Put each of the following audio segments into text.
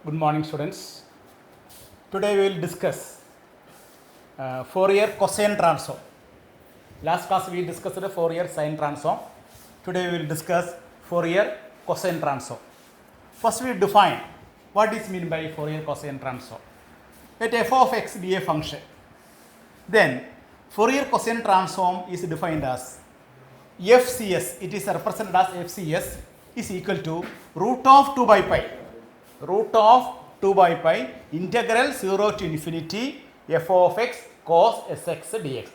Good morning, students. Today we will discuss Fourier cosine transform. Last class we discussed the Fourier sine transform. Today we will discuss Fourier cosine transform. First we define what is meant by Fourier cosine transform. Let f of x be a function. Then Fourier cosine transform is defined as FCS. It is represented as FCS is equal to root of 2 by pi. Root of 2 by pi integral 0 to infinity f of x cos sx dx.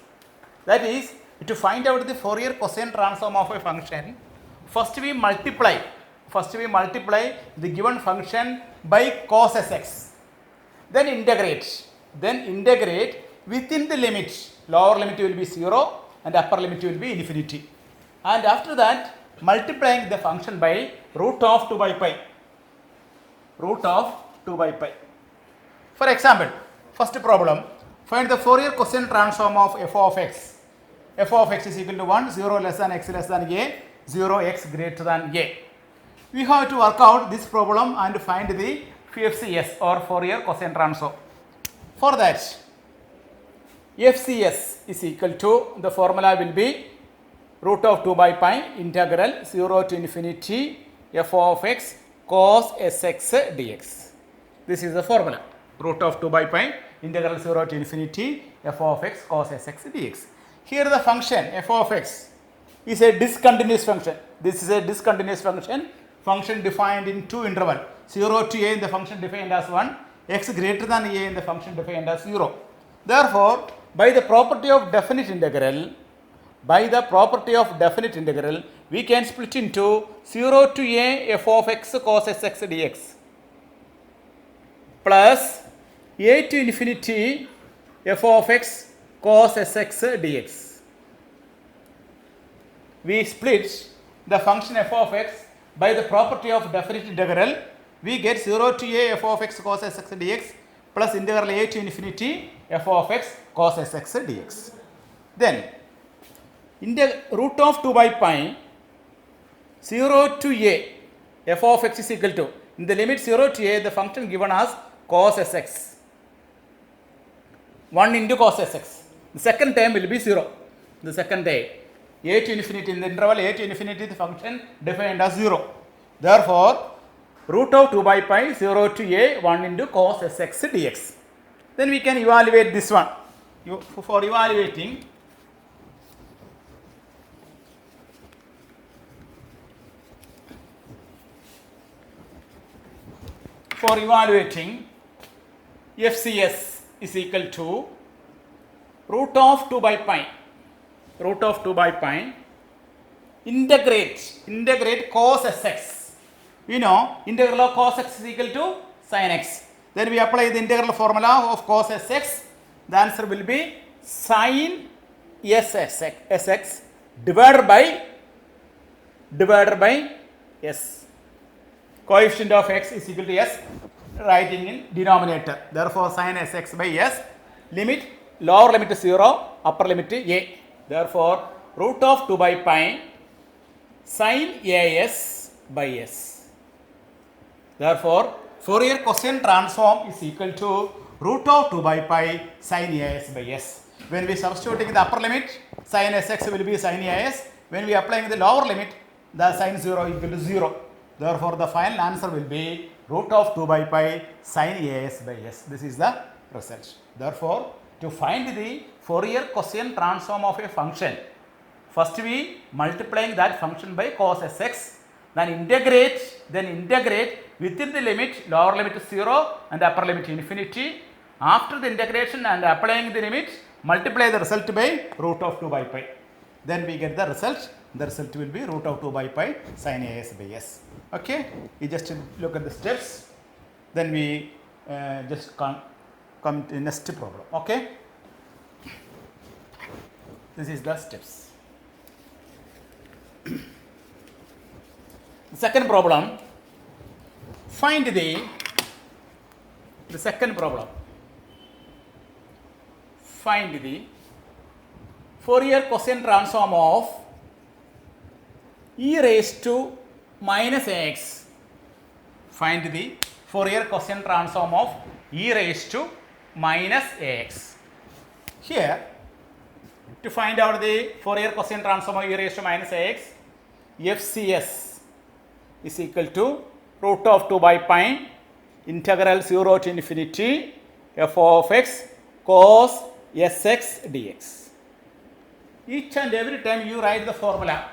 That is, to find out the Fourier cosine transform of a function, first we multiply the given function by cos sx. Then integrate within the limit. Lower limit will be 0 and upper limit will be infinity. And after that, multiplying the function by root of 2 by pi. Root of 2 by pi. For example, first problem, find the Fourier cosine transform of f of x. F of x is equal to 1, 0 less than x less than a, 0 x greater than a. We have to work out this problem and find the FCS or Fourier cosine transform. For that, FCS is equal to, the formula will be root of 2 by pi integral 0 to infinity f of x cos sx dx. This is the formula. Root of 2 by pi integral 0 to infinity f of x cos sx dx. Here the function f of x is a discontinuous function. This is a discontinuous function. Function defined in two interval. 0 to a in the function defined as 1. X greater than a in the function defined as 0. Therefore, by the property of definite integral, we can split into 0 to a f of x cos sx dx plus a to infinity f of x cos sx dx. We split the function f of x by the property of definite integral. We get 0 to a f of x cos sx dx plus integral a to infinity f of x cos sx dx. Then root of 2 by pi 0 to a f of x is equal to, in the limit 0 to a, the function given as cos sx, 1 into cos sx. The second term will be 0. The second term, a to infinity, in the interval a to infinity, the function defined as 0. Therefore, root of 2 by pi 0 to a 1 into cos sx dx. Then we can evaluate this one. For evaluating, FCS is equal to root of 2 by pi integrate cos sx. We know integral of cos x is equal to sin x. Then we apply the integral formula of cos sx. The answer will be sin sx divided by s. Coefficient of x is equal to s, writing in denominator. Therefore, sin sx by s, limit, lower limit is 0, upper limit is a. Therefore, root of 2 by pi sin as by s. Therefore, Fourier cosine transform is equal to root of 2 by pi sin as by s. When we substituting the upper limit, sin sx will be sin as. When we applying the lower limit, the sin 0 equal to 0. Therefore, the final answer will be root of 2 by pi sin as by s. This is the result. Therefore, to find the Fourier cosine transform of a function, first we multiplying that function by cos sx, then integrate within the limit, lower limit is 0 and upper limit infinity. After the integration and applying the limit, multiply the result by root of 2 by pi. Then we get the result. The result will be root of 2 by pi sin as by s. Okay, we just look at the steps. Then we just come to next problem. Okay, this is the steps. The second problem, find the second problem. Find the Fourier cosine transform of e raised to minus ax. Find the Fourier cosine transform of e raised to minus ax. Here, to find out the Fourier cosine transform of e raised to minus ax, FCS is equal to root of 2 by pi integral 0 to infinity f of x cos sx dx. Each and every time you write the formula,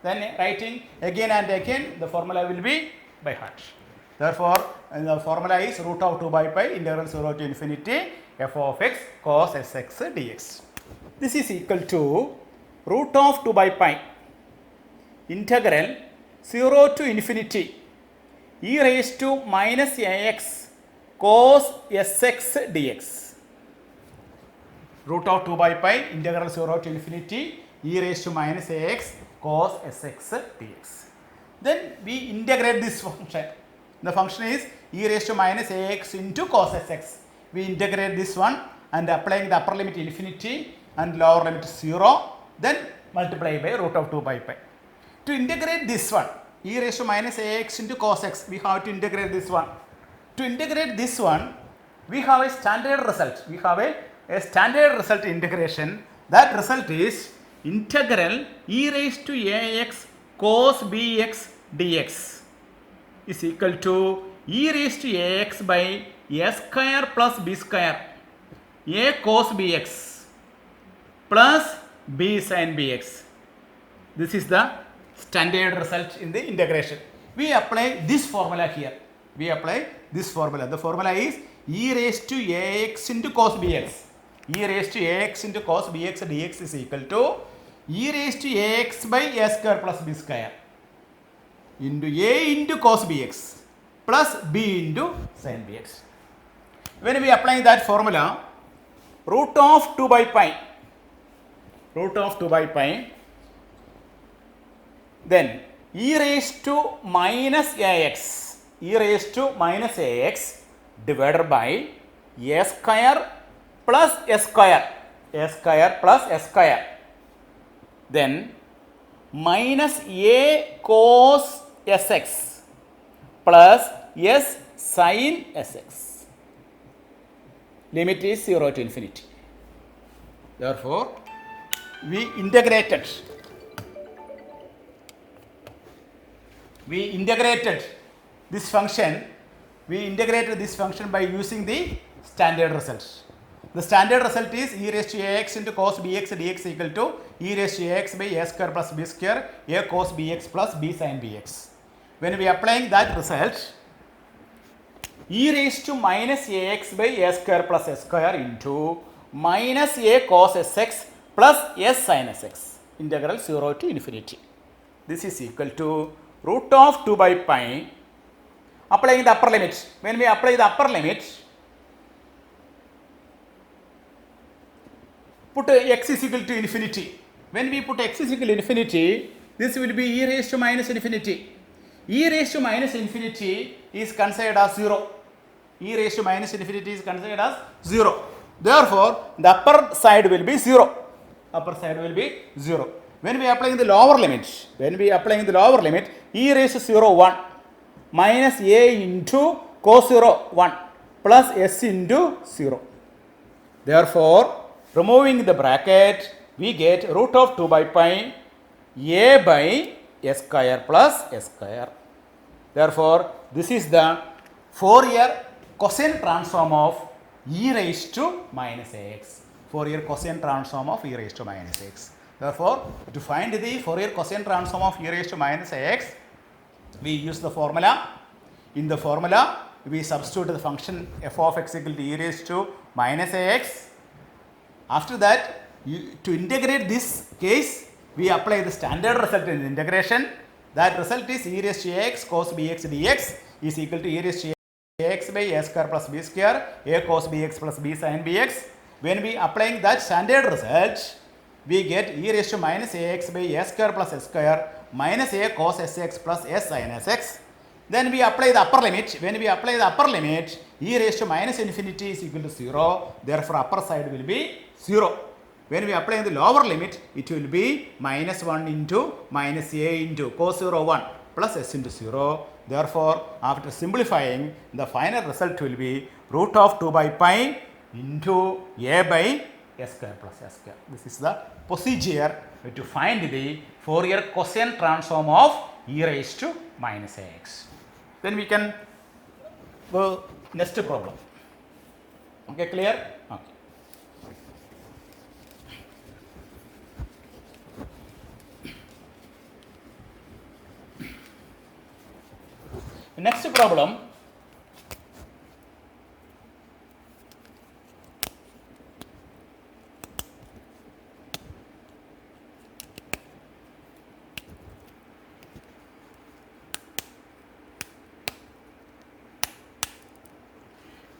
then writing again and again, the formula will be by heart. Therefore, the formula is root of 2 by pi integral 0 to infinity f of x cos sx dx. This is equal to root of 2 by pi integral 0 to infinity e raised to minus ax cos sx dx. Root of 2 by pi integral 0 to infinity e raised to minus ax cos sx dx. Then we integrate this function. The function is e raised to minus ax into cos sx. We integrate this one and applying the upper limit infinity and lower limit 0, then multiply by root of 2 by pi. To integrate this one, e raised to minus ax into cos x, we have to integrate this one. To integrate this one, we have a standard result. We have a standard result integration. That result is integral e raised to ax cos bx dx is equal to e raised to ax by a square plus b square a cos bx plus b sin bx. This is the standard result in the integration. We apply this formula here. We apply this formula. The formula is e raised to ax into cos bx. E raised to ax into cos bx dx is equal to e raised to ax by a square plus b square into a into cos bx plus b into sin bx. When we apply that formula, root of 2 by pi, then e raised to minus ax divided by a square plus s square, then minus a cos sx plus s sin sx. Limit is 0 to infinity. Therefore, we integrated this function. We integrated this function by using the standard result. The standard result is e raised to ax into cos bx dx equal to e raised to ax by a square plus b square a cos bx plus b sin bx. When we applying that result, e raised to minus ax by a square plus s square into minus a cos sx plus s sin sx integral 0 to infinity. This is equal to root of 2 by pi applying the upper limit. When we apply the upper limit, put x is equal to infinity. When we put x is equal to infinity, this will be e raised to minus infinity. E raised to minus infinity is considered as 0. E raised to minus infinity is considered as 0. Therefore, the upper side will be 0. When we applying the lower limit, e raised to 0, 1 minus a into cos 0, 1 plus s into 0. Therefore, removing the bracket, we get root of 2 by pi a by s square plus s square. Therefore, this is the Fourier cosine transform of e raised to minus ax. Fourier cosine transform of e raised to minus ax. Therefore, to find the Fourier cosine transform of e raised to minus ax, we use the formula. In the formula, we substitute the function f of x equal to e raised to minus ax. After that, to integrate this case, we apply the standard result in the integration. That result is e raised to x cos bx dx is equal to e raised to x by a square plus b square a cos bx plus b sin bx. When we applying that standard result, we get e raised to minus ax by a square plus s square minus a cos sx plus s sin sx. Then we apply the upper limit. When we apply the upper limit, e raised to minus infinity is equal to 0. Therefore, upper side will be 0. When we apply the lower limit, it will be minus 1 into minus a into cos 0, 1 plus s into 0. Therefore, after simplifying, the final result will be root of 2 by pi into a by s square plus s square. This is the procedure to find the Fourier cosine transform of e raised to minus ax. Then we can go next problem. Okay, clear? Okay. Next problem.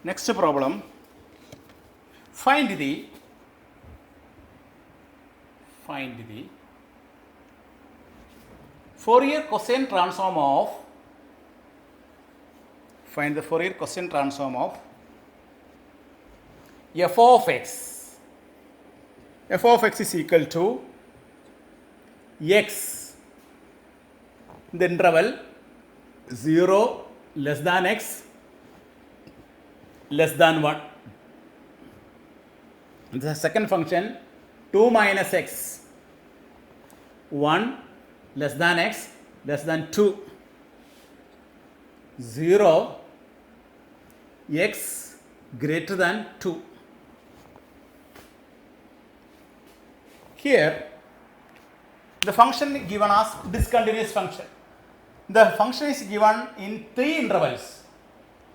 Next problem. Find the Fourier cosine transform of f of x. F of x is equal to x in the interval 0 less than x less than 1. And the second function 2 minus x 1 less than x less than 2 0 x greater than 2. Here the function given as discontinuous function. The function is given in 3 intervals.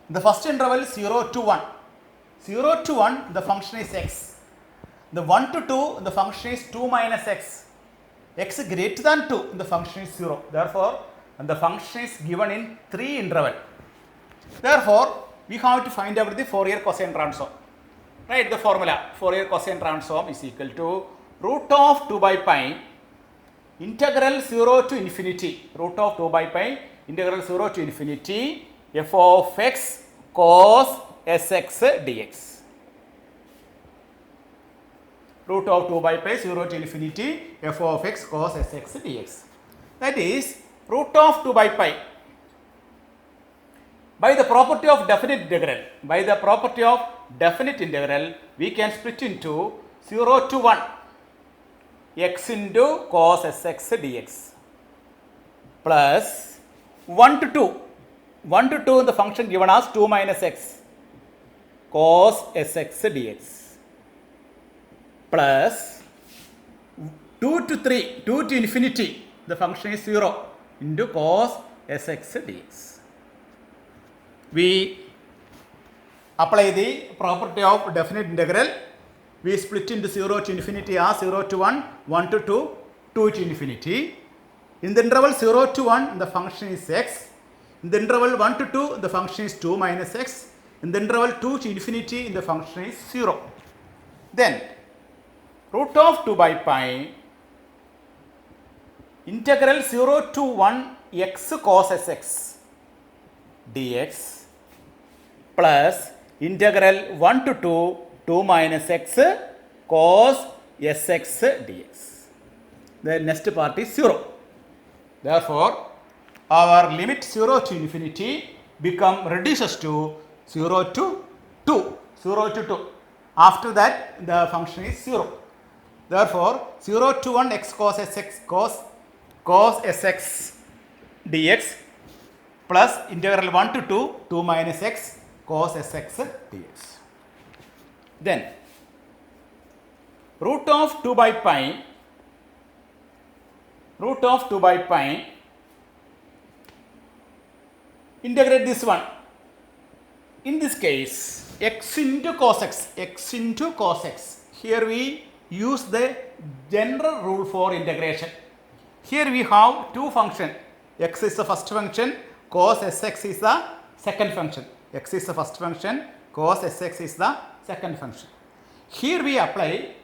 The first interval is 0 to 1. 0 to 1 the function is x. The 1 to 2 the function is 2 minus x. X greater than 2 the function is 0. Therefore, the function is given in 3 interval. Therefore, we have to find out the Fourier cosine transform. Right, the formula Fourier cosine transform is equal to root of 2 by pi integral 0 to infinity, root of 2 by pi integral 0 to infinity f of x cos sx dx. Root of 2 by pi 0 to infinity f of x cos sx dx. That is root of 2 by pi. By the property of definite integral, we can split into 0 to 1 x into cos sx dx plus 1 to 2. 1 to 2 the function given as 2 minus x cos sx dx plus 2 to 3, 2 to infinity the function is 0 into cos sx dx. We apply the property of definite integral. We split into 0 to infinity as 0 to 1, 1 to 2, 2 to infinity. In the interval 0 to 1 the function is x. In the interval 1 to 2 the function is 2 minus x. In the interval 2 to infinity the function is 0. Then root of 2 by pi integral 0 to 1 x cos sx dx plus integral 1 to 2 2 minus x cos sx dx. The next part is 0. Therefore, our limit 0 to infinity reduces to 0 to 2. 0 to 2. After that, the function is 0. Therefore, 0 to 1 x cos sx cos sx dx plus integral 1 to 2 2 minus x cos sx dx. Then root of 2 by pi integrate this one. In this case x into cos x. Here we use the general rule for integration. Here we have two functions. X is the first function, cos sx is the second function. X is the first function, cos sx is the second function. Here we apply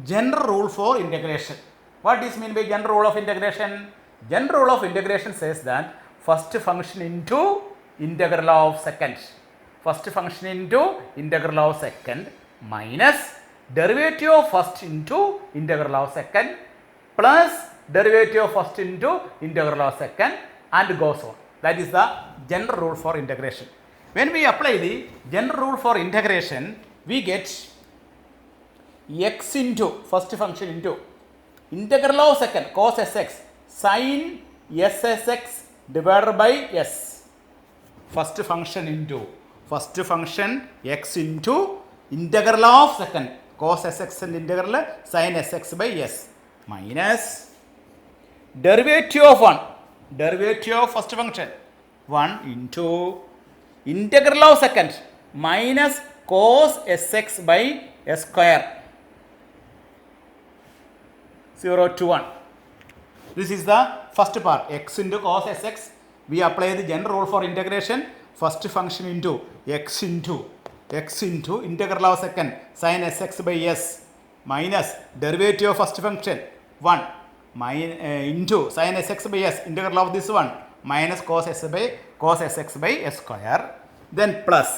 general rule for integration. What is mean by general rule of integration? General rule of integration says that first function into integral of second. First function into integral of second minus derivative of first into integral of second plus derivative of first into integral of second and goes on. That is the general rule for integration. When we apply the general rule for integration, we get x into first function into integral of second cos sx sin ssx divided by s. First function x into integral of second cos sx and integral sin sx by s minus derivative of first function 1 into integral of second minus cos sx by s square 0 to 1. This is the first part, x into cos sx. We apply the general rule for integration. First function into x into integral of second sin sx by s minus derivative of first function 1 into sin sx by s integral of this one minus cos sx by s square, then plus.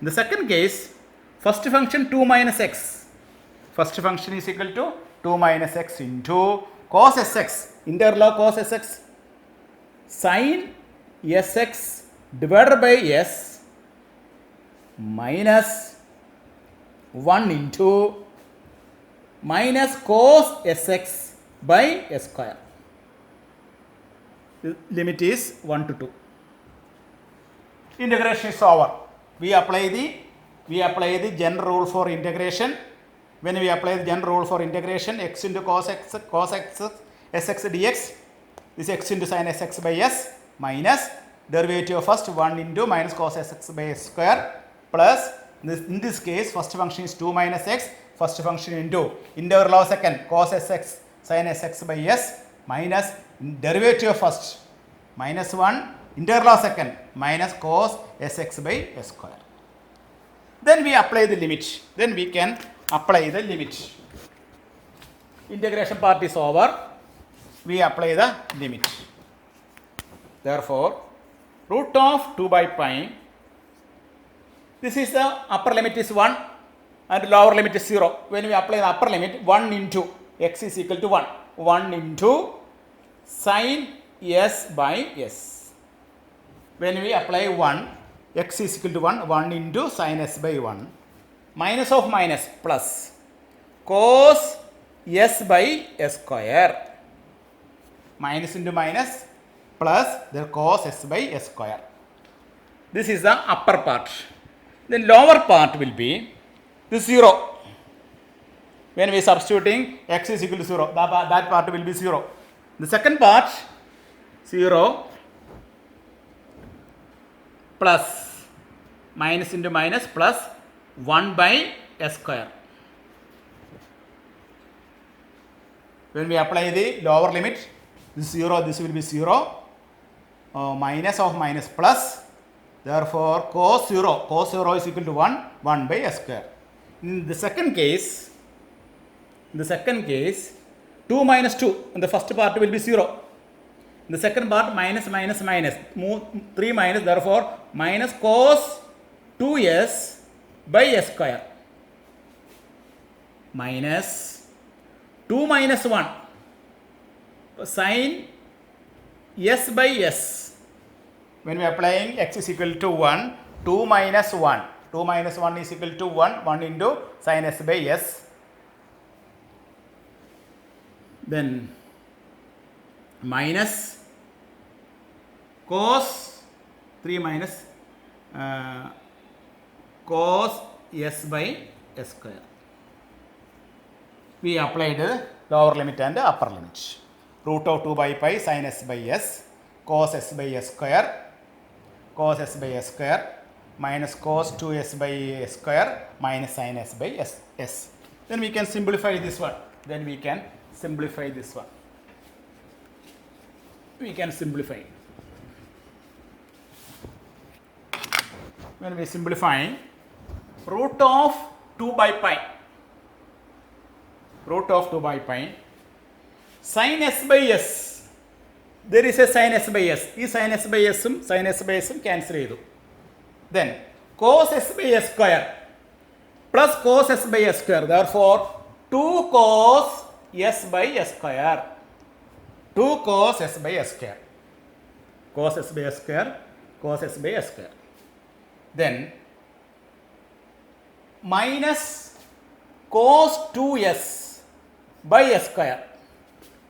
In the second case, first function 2 minus x. First function is equal to 2 minus x into cos sx, integral of cos sx sin sx divided by s minus 1 into minus cos sx by s square. The limit is 1 to 2. Integration is over. We apply the general rule for integration. When we apply the general rule for integration, x into cos x sx dx, this x into sin sx by s minus derivative of first 1 into minus cos sx by s square plus in this case first function is 2 minus x, first function into integral of second cos sx sin sx by s minus derivative of first minus 1 integral of second minus cos sx by s square. Then we apply the limit. Then we can apply the limit. Integration part is over. We apply the limit. Therefore, root of 2 by pi, this is the upper limit is 1 and lower limit is 0. When we apply the upper limit, 1 into x is equal to 1. 1 into sin s by s. When we apply 1, x is equal to 1, 1 into sin s by 1. Minus of minus plus cos s by s square. Minus into minus plus the cos s by s square. This is the upper part. Then lower part will be the 0. When we substituting x is equal to 0, that part will be 0. The second part 0 plus minus into minus plus 1 by s square. When we apply the lower limit, this 0, this will be 0, minus of minus plus, therefore cos 0 is equal to 1 by s square. In the second case, 2 minus 2, in the first part will be 0. In the second part minus, 3 minus, therefore minus cos 2s by s square minus 2 minus 1 sin s by s. When we are applying x is equal to 1, 2 minus 1 is equal to 1 into sin s by s. Then minus cos 3 minus cos s by s square. We applied lower limit and upper limit. Root of 2 by pi sin s by s, cos s by s square minus cos 2s by s square minus sin s by s. Then we can simplify this one. We can simplify. When we simplify, root of 2 by pi sin s by s, there is a sin s by s. This sin s by s cancel chedu. Then cos s by s square plus cos s by s square, therefore 2 cos s by s square. Cos s by s square cos s by s square. Then minus cos 2s by s square.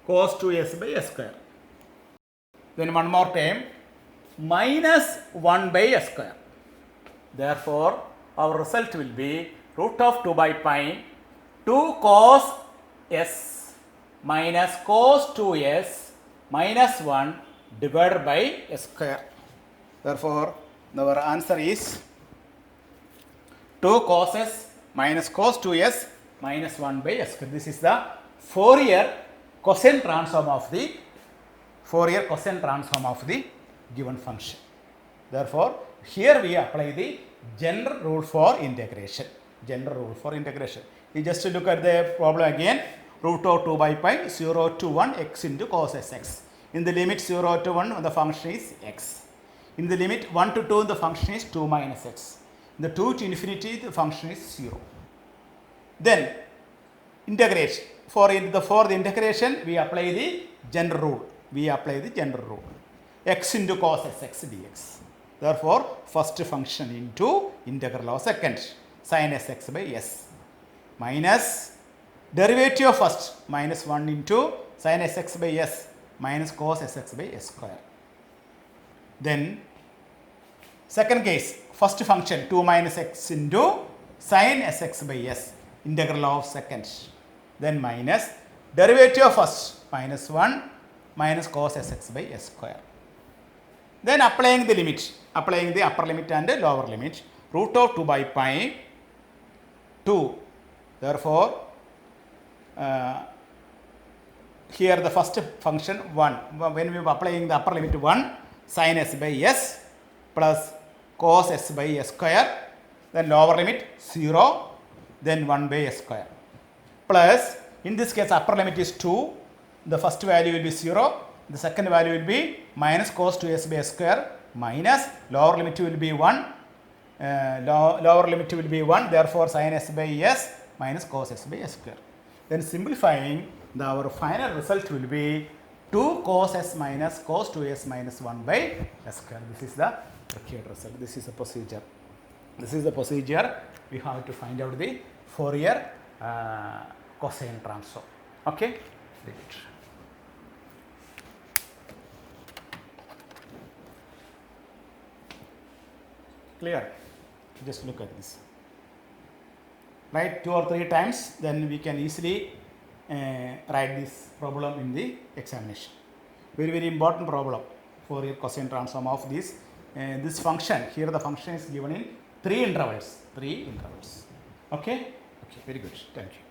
Cos 2s by s square. Then one more time, minus 1 by s square. Therefore, our result will be root of 2 by pi 2 cos s minus cos 2s minus 1 divided by s square. Therefore, our answer is 2 cos s minus cos 2s minus 1 by s square. This is the Fourier cosine transform of the given function. Therefore, here we apply the general rule for integration. You just look at the problem again. Root of 2 by pi 0 to 1 x into cos sx. In the limit 0 to 1, the function is x. In the limit 1 to 2, the function is 2 minus x. In the 2 to infinity, the function is 0. Then integration. For the integration, we apply the general rule. X into cos sx dx. Therefore, first function into integral of second sin sx by s minus derivative of first minus 1 into sin sx by s minus cos sx by s square. Then second case, first function 2 minus x into sin sx by s integral of second. Then minus derivative of first minus 1 minus cos sx by s square. Then applying the upper limit and the lower limit, root of 2 by pi 2. Therefore, here the first function 1. When we are applying the upper limit 1, sin s by s plus cos s by s square. Then lower limit 0. Then 1 by s square. Plus, in this case, upper limit is 2. The first value will be 0. The second value will be minus cos 2s by s square minus lower limit will be 1. Lower limit will be 1. Therefore, sin s by s minus cos s by s square. Then simplifying, our final result will be 2 cos s minus cos 2s minus 1 by s square. This is the required result. This is the procedure. We have to find out the Fourier cosine transform. Okay? Very good. Clear? Just look at this. Write 2 or 3 times, then we can easily write this problem in the examination. Very important problem. Fourier cosine transform of this function. Here the function is given in 3 intervals. Okay? Okay, very good. Thank you.